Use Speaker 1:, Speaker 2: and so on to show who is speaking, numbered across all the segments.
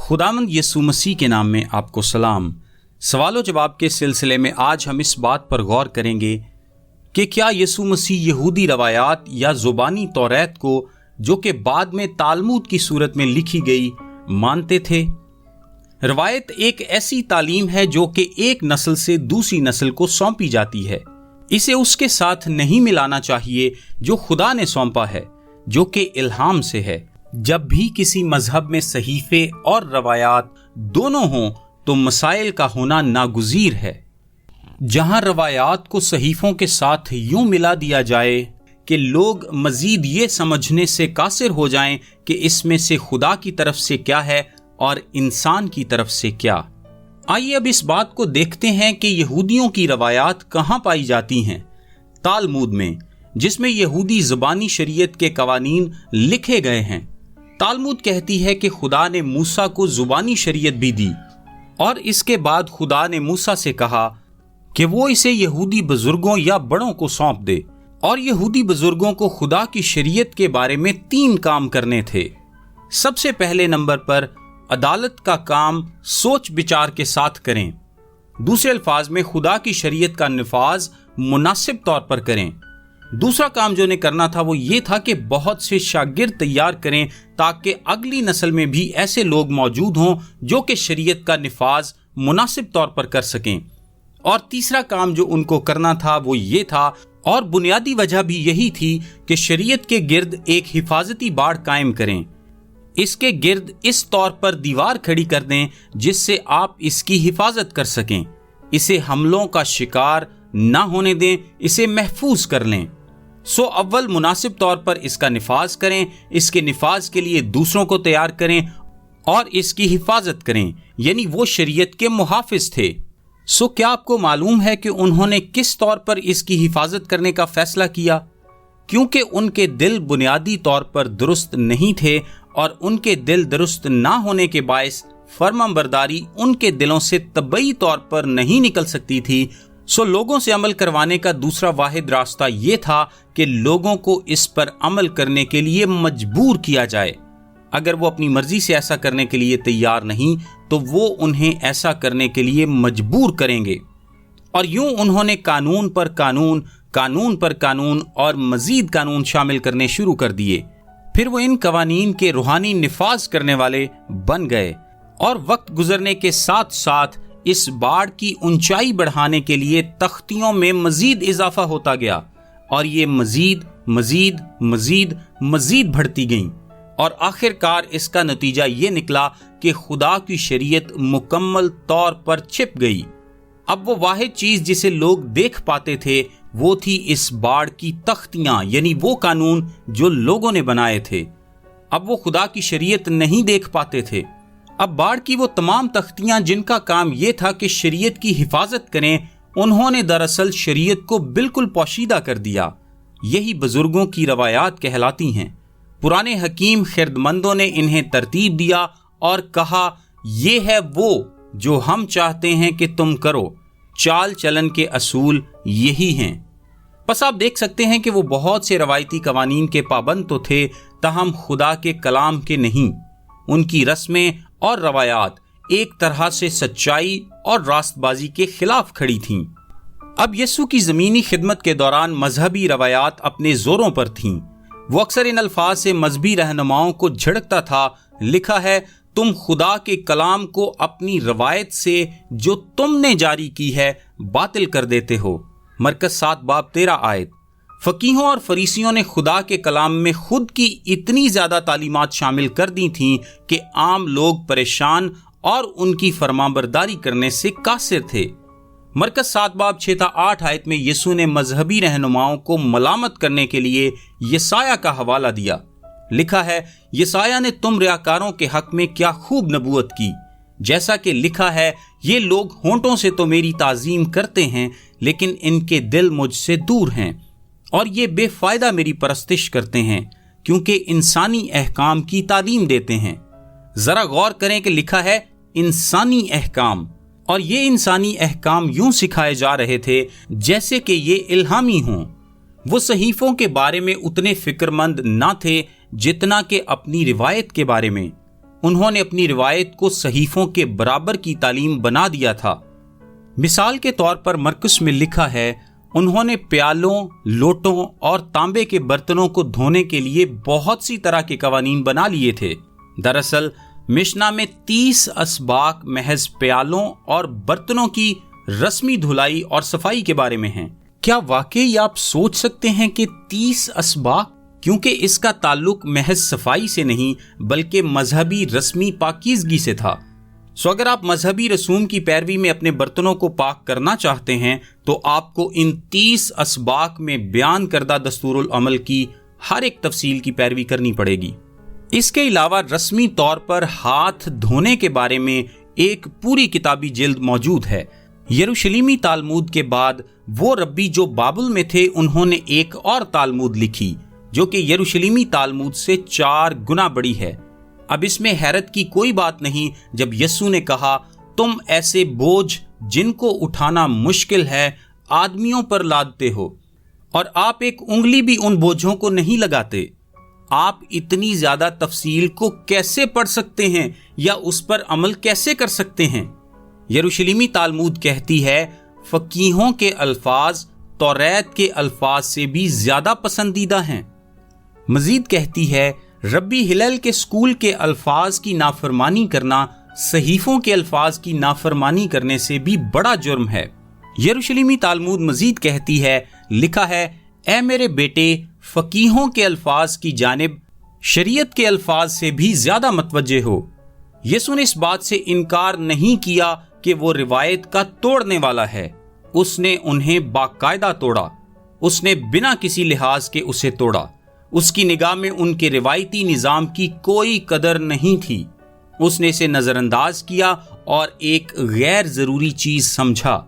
Speaker 1: خداوند یسوع مسیح کے نام میں آپ کو سلام۔ سوال و جواب کے سلسلے میں آج ہم اس بات پر غور کریں گے کہ کیا یسوع مسیح یہودی روایات یا زبانی توریت کو جو کہ بعد میں تالمود کی صورت میں لکھی گئی مانتے تھے؟ روایت ایک ایسی تعلیم ہے جو کہ ایک نسل سے دوسری نسل کو سونپی جاتی ہے۔ اسے اس کے ساتھ نہیں ملانا چاہیے جو خدا نے سونپا ہے، جو کہ الہام سے ہے۔ جب بھی کسی مذہب میں صحیفے اور روایات دونوں ہوں تو مسائل کا ہونا ناگزیر ہے۔ جہاں روایات کو صحیفوں کے ساتھ یوں ملا دیا جائے کہ لوگ مزید یہ سمجھنے سے قاصر ہو جائیں کہ اس میں سے خدا کی طرف سے کیا ہے اور انسان کی طرف سے کیا۔ آئیے اب اس بات کو دیکھتے ہیں کہ یہودیوں کی روایات کہاں پائی جاتی ہیں۔ تالمود میں، جس میں یہودی زبانی شریعت کے قوانین لکھے گئے ہیں۔ تالمود کہتی ہے کہ خدا نے موسیٰ کو زبانی شریعت بھی دی، اور اس کے بعد خدا نے موسیٰ سے کہا کہ وہ اسے یہودی بزرگوں یا بڑوں کو سونپ دے، اور یہودی بزرگوں کو خدا کی شریعت کے بارے میں 3 کام کرنے تھے۔ سب سے پہلے نمبر پر عدالت کا کام سوچ بچار کے ساتھ کریں۔ دوسرے الفاظ میں خدا کی شریعت کا نفاذ مناسب طور پر کریں۔ دوسرا کام جو انہیں کرنا تھا وہ یہ تھا کہ بہت سے شاگرد تیار کریں تاکہ اگلی نسل میں بھی ایسے لوگ موجود ہوں جو کہ شریعت کا نفاذ مناسب طور پر کر سکیں۔ اور تیسرا کام جو ان کو کرنا تھا وہ یہ تھا، اور بنیادی وجہ بھی یہی تھی، کہ شریعت کے گرد ایک حفاظتی باڑ قائم کریں۔ اس کے گرد اس طور پر دیوار کھڑی کر دیں جس سے آپ اس کی حفاظت کر سکیں، اسے حملوں کا شکار نہ ہونے دیں، اسے محفوظ کر لیں۔ اول مناسب طور پر اس کا نفاذ کریں، اس کے نفاذ کے لیے دوسروں کو تیار کریں اور اس کی حفاظت کریں، یعنی وہ شریعت کے محافظ تھے۔ کیا آپ کو معلوم ہے کہ انہوں نے کس طور پر اس کی حفاظت کرنے کا فیصلہ کیا؟ کیونکہ ان کے دل بنیادی طور پر درست نہیں تھے، اور ان کے دل درست نہ ہونے کے باعث فرمانبرداری ان کے دلوں سے طبعی طور پر نہیں نکل سکتی تھی۔ لوگوں سے عمل کروانے کا دوسرا واحد راستہ یہ تھا کہ لوگوں کو اس پر عمل کرنے کے لیے مجبور کیا جائے۔ اگر وہ اپنی مرضی سے ایسا کرنے کے لیے تیار نہیں تو وہ انہیں ایسا کرنے کے لیے مجبور کریں گے۔ اور یوں انہوں نے قانون پر قانون، قانون پر قانون اور مزید قانون شامل کرنے شروع کر دیے۔ پھر وہ ان قوانین کے روحانی نفاذ کرنے والے بن گئے، اور وقت گزرنے کے ساتھ ساتھ اس باڑ کی اونچائی بڑھانے کے لیے تختیوں میں مزید اضافہ ہوتا گیا، اور یہ مزید مزید مزید مزید بڑھتی گئیں، اور آخر کار اس کا نتیجہ یہ نکلا کہ خدا کی شریعت مکمل طور پر چھپ گئی۔ اب وہ واحد چیز جسے لوگ دیکھ پاتے تھے وہ تھی اس باڑ کی تختیاں، یعنی وہ قانون جو لوگوں نے بنائے تھے۔ اب وہ خدا کی شریعت نہیں دیکھ پاتے تھے۔ اب باڑ کی وہ تمام تختیاں جن کا کام یہ تھا کہ شریعت کی حفاظت کریں، انہوں نے دراصل شریعت کو بالکل پوشیدہ کر دیا۔ یہی بزرگوں کی روایات کہلاتی ہیں۔ پرانے حکیم خردمندوں نے انہیں ترتیب دیا اور کہا، یہ ہے وہ جو ہم چاہتے ہیں کہ تم کرو۔ چال چلن کے اصول یہی ہیں۔ بس آپ دیکھ سکتے ہیں کہ وہ بہت سے روایتی قوانین کے پابند تو تھے، تاہم خدا کے کلام کے نہیں۔ ان کی رسمیں اور روایات ایک طرح سے سچائی اور راست بازی کے خلاف کھڑی تھیں۔ اب یسوع کی زمینی خدمت کے دوران مذہبی روایات اپنے زوروں پر تھیں۔ وہ اکثر ان الفاظ سے مذہبی رہنماؤں کو جھڑکتا تھا۔ لکھا ہے، تم خدا کے کلام کو اپنی روایت سے جو تم نے جاری کی ہے باطل کر دیتے ہو۔ مرکز 7:13 آیت۔ فقیہوں اور فریسیوں نے خدا کے کلام میں خود کی اتنی زیادہ تعلیمات شامل کر دی تھیں کہ عام لوگ پریشان اور ان کی فرمانبرداری کرنے سے قاصر تھے۔ مرکز 7:6-8 آیت میں یسوع نے مذہبی رہنماؤں کو ملامت کرنے کے لیے یسایہ کا حوالہ دیا۔ لکھا ہے، یسایہ نے تم ریاکاروں کے حق میں کیا خوب نبوت کی، جیسا کہ لکھا ہے، یہ لوگ ہونٹوں سے تو میری تعظیم کرتے ہیں لیکن ان کے دل مجھ سے دور ہیں، اور یہ بے فائدہ میری پرستش کرتے ہیں کیونکہ انسانی احکام کی تعلیم دیتے ہیں۔ ذرا غور کریں کہ لکھا ہے انسانی احکام، اور یہ انسانی احکام یوں سکھائے جا رہے تھے جیسے کہ یہ الہامی ہوں۔ وہ صحیفوں کے بارے میں اتنے فکر مند نہ تھے جتنا کہ اپنی روایت کے بارے میں۔ انہوں نے اپنی روایت کو صحیفوں کے برابر کی تعلیم بنا دیا تھا۔ مثال کے طور پر مرکز میں لکھا ہے، انہوں نے پیالوں، لوٹوں اور تانبے کے برتنوں کو دھونے کے لیے بہت سی طرح کے قوانین بنا لیے تھے۔ دراصل مشنا میں 30 اسباق محض پیالوں اور برتنوں کی رسمی دھلائی اور صفائی کے بارے میں ہیں۔ کیا واقعی آپ سوچ سکتے ہیں کہ 30 اسباق؟ کیونکہ اس کا تعلق محض صفائی سے نہیں بلکہ مذہبی رسمی پاکیزگی سے تھا۔ اگر آپ مذہبی رسوم کی پیروی میں اپنے برتنوں کو پاک کرنا چاہتے ہیں تو آپ کو ان 30 اسباق میں بیان کردہ دستور العمل کی ہر ایک تفصیل کی پیروی کرنی پڑے گی۔ اس کے علاوہ رسمی طور پر ہاتھ دھونے کے بارے میں ایک پوری کتابی جلد موجود ہے۔ یروشلیمی تالمود کے بعد وہ ربی جو بابل میں تھے انہوں نے ایک اور تالمود لکھی جو کہ یروشلیمی تالمود سے 4 گنا بڑی ہے۔ اب اس میں حیرت کی کوئی بات نہیں جب یسوع نے کہا، تم ایسے بوجھ جن کو اٹھانا مشکل ہے آدمیوں پر لادتے ہو، اور آپ ایک انگلی بھی ان بوجھوں کو نہیں لگاتے۔ آپ اتنی زیادہ تفصیل کو کیسے پڑھ سکتے ہیں یا اس پر عمل کیسے کر سکتے ہیں؟ یروشلیمی تالمود کہتی ہے، فقیہوں کے الفاظ توریت کے الفاظ سے بھی زیادہ پسندیدہ ہیں۔ مزید کہتی ہے، ربی ہلال کے سکول کے الفاظ کی نافرمانی کرنا صحیفوں کے الفاظ کی نافرمانی کرنے سے بھی بڑا جرم ہے۔ یروشلیمی تالمود مزید کہتی ہے، لکھا ہے، اے میرے بیٹے، فقیہوں کے الفاظ کی جانب شریعت کے الفاظ سے بھی زیادہ متوجہ ہو۔ یسوع نے اس بات سے انکار نہیں کیا کہ وہ روایت کا توڑنے والا ہے، اس نے انہیں باقاعدہ توڑا، اس نے بنا کسی لحاظ کے اسے توڑا۔ اس کی نگاہ میں ان کے روایتی نظام کی کوئی قدر نہیں تھی، اس نے اسے نظر انداز کیا اور ایک غیر ضروری چیز سمجھا۔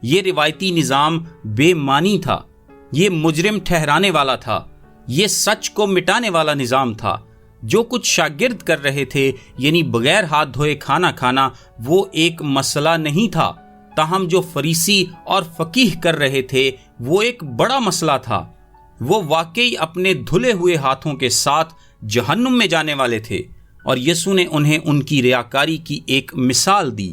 Speaker 1: یہ روایتی نظام بے معنی تھا، یہ مجرم ٹھہرانے والا تھا، یہ سچ کو مٹانے والا نظام تھا۔ جو کچھ شاگرد کر رہے تھے، یعنی بغیر ہاتھ دھوئے کھانا کھانا، وہ ایک مسئلہ نہیں تھا، تاہم جو فریسی اور فقیہ کر رہے تھے وہ ایک بڑا مسئلہ تھا۔ وہ واقعی اپنے دھلے ہوئے ہاتھوں کے ساتھ جہنم میں جانے والے تھے، اور یسوع نے انہیں ان کی ریاکاری کی ایک مثال دی۔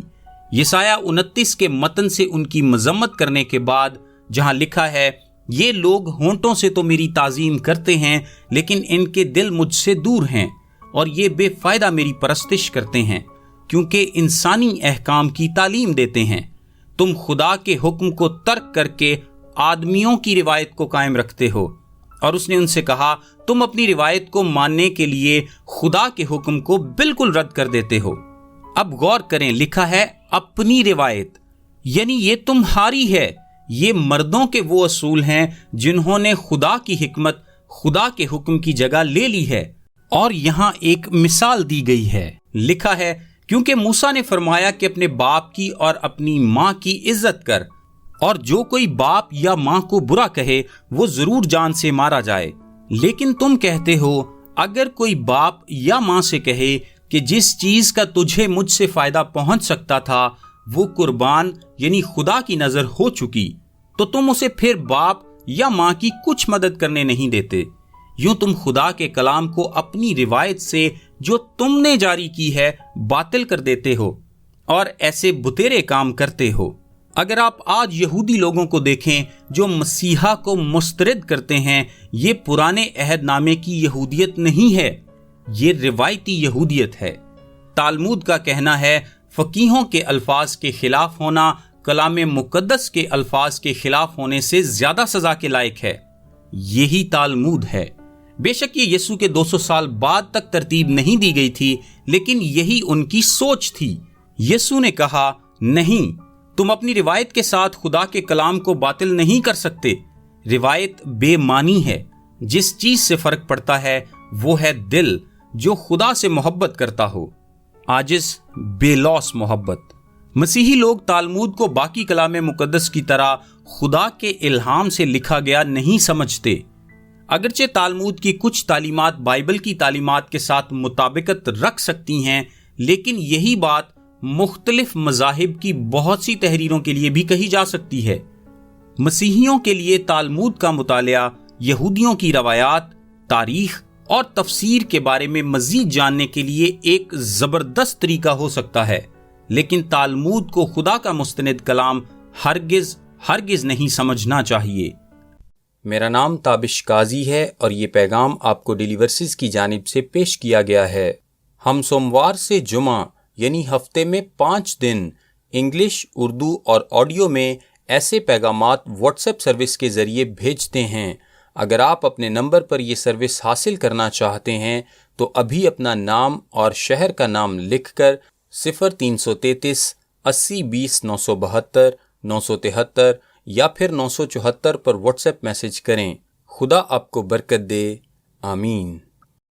Speaker 1: یسایہ 29 کے متن سے ان کی مذمت کرنے کے بعد، جہاں لکھا ہے، یہ لوگ ہونٹوں سے تو میری تعظیم کرتے ہیں لیکن ان کے دل مجھ سے دور ہیں، اور یہ بے فائدہ میری پرستش کرتے ہیں کیونکہ انسانی احکام کی تعلیم دیتے ہیں۔ تم خدا کے حکم کو ترک کر کے آدمیوں کی روایت کو قائم رکھتے ہو۔ اور اس نے ان سے کہا، تم اپنی روایت کو ماننے کے لیے خدا کے حکم کو بالکل رد کر دیتے ہو۔ اب غور کریں، لکھا ہے اپنی روایت، یعنی یہ تمہاری ہے۔ یہ مردوں کے وہ اصول ہیں جنہوں نے خدا کی حکمت، خدا کے حکم کی جگہ لے لی ہے۔ اور یہاں ایک مثال دی گئی ہے، لکھا ہے، کیونکہ موسیٰ نے فرمایا کہ اپنے باپ کی اور اپنی ماں کی عزت کر، اور جو کوئی باپ یا ماں کو برا کہے وہ ضرور جان سے مارا جائے۔ لیکن تم کہتے ہو، اگر کوئی باپ یا ماں سے کہے کہ جس چیز کا تجھے مجھ سے فائدہ پہنچ سکتا تھا وہ قربان یعنی خدا کی نظر ہو چکی، تو تم اسے پھر باپ یا ماں کی کچھ مدد کرنے نہیں دیتے۔ یوں تم خدا کے کلام کو اپنی روایت سے جو تم نے جاری کی ہے باطل کر دیتے ہو اور ایسے بتیرے کام کرتے ہو۔ اگر آپ آج یہودی لوگوں کو دیکھیں جو مسیحا کو مسترد کرتے ہیں، یہ پرانے عہد نامے کی یہودیت نہیں ہے، یہ روایتی یہودیت ہے۔ تالمود کا کہنا ہے، فقیہوں کے الفاظ کے خلاف ہونا کلام مقدس کے الفاظ کے خلاف ہونے سے زیادہ سزا کے لائق ہے۔ یہی تالمود ہے۔ بے شک یہ یسوع کے 200 سال بعد تک ترتیب نہیں دی گئی تھی، لیکن یہی ان کی سوچ تھی۔ یسوع نے کہا، نہیں، تم اپنی روایت کے ساتھ خدا کے کلام کو باطل نہیں کر سکتے۔ روایت بے معنی ہے۔ جس چیز سے فرق پڑتا ہے وہ ہے دل جو خدا سے محبت کرتا ہو، عاجز بے لوث محبت۔ مسیحی لوگ تالمود کو باقی کلام مقدس کی طرح خدا کے الہام سے لکھا گیا نہیں سمجھتے۔ اگرچہ تالمود کی کچھ تعلیمات بائبل کی تعلیمات کے ساتھ مطابقت رکھ سکتی ہیں، لیکن یہی بات مختلف مذاہب کی بہت سی تحریروں کے لیے بھی کہی جا سکتی ہے۔ مسیحیوں کے لیے تالمود کا مطالعہ یہودیوں کی روایات، تاریخ اور تفسیر کے بارے میں مزید جاننے کے لیے ایک زبردست طریقہ ہو سکتا ہے، لیکن تالمود کو خدا کا مستند کلام ہرگز نہیں سمجھنا چاہیے۔ میرا نام تابش قاضی ہے اور یہ پیغام آپ کو ڈیلی ورسز کی جانب سے پیش کیا گیا ہے۔ ہم سوموار سے جمعہ یعنی ہفتے میں 5 دن انگلش، اردو اور آڈیو میں ایسے پیغامات واٹس ایپ سروس کے ذریعے بھیجتے ہیں۔ اگر آپ اپنے نمبر پر یہ سروس حاصل کرنا چاہتے ہیں تو ابھی اپنا نام اور شہر کا نام لکھ کر 0333 80 20 972 973 یا پھر 974 پر واٹس ایپ میسج کریں۔ خدا آپ کو برکت دے، آمین۔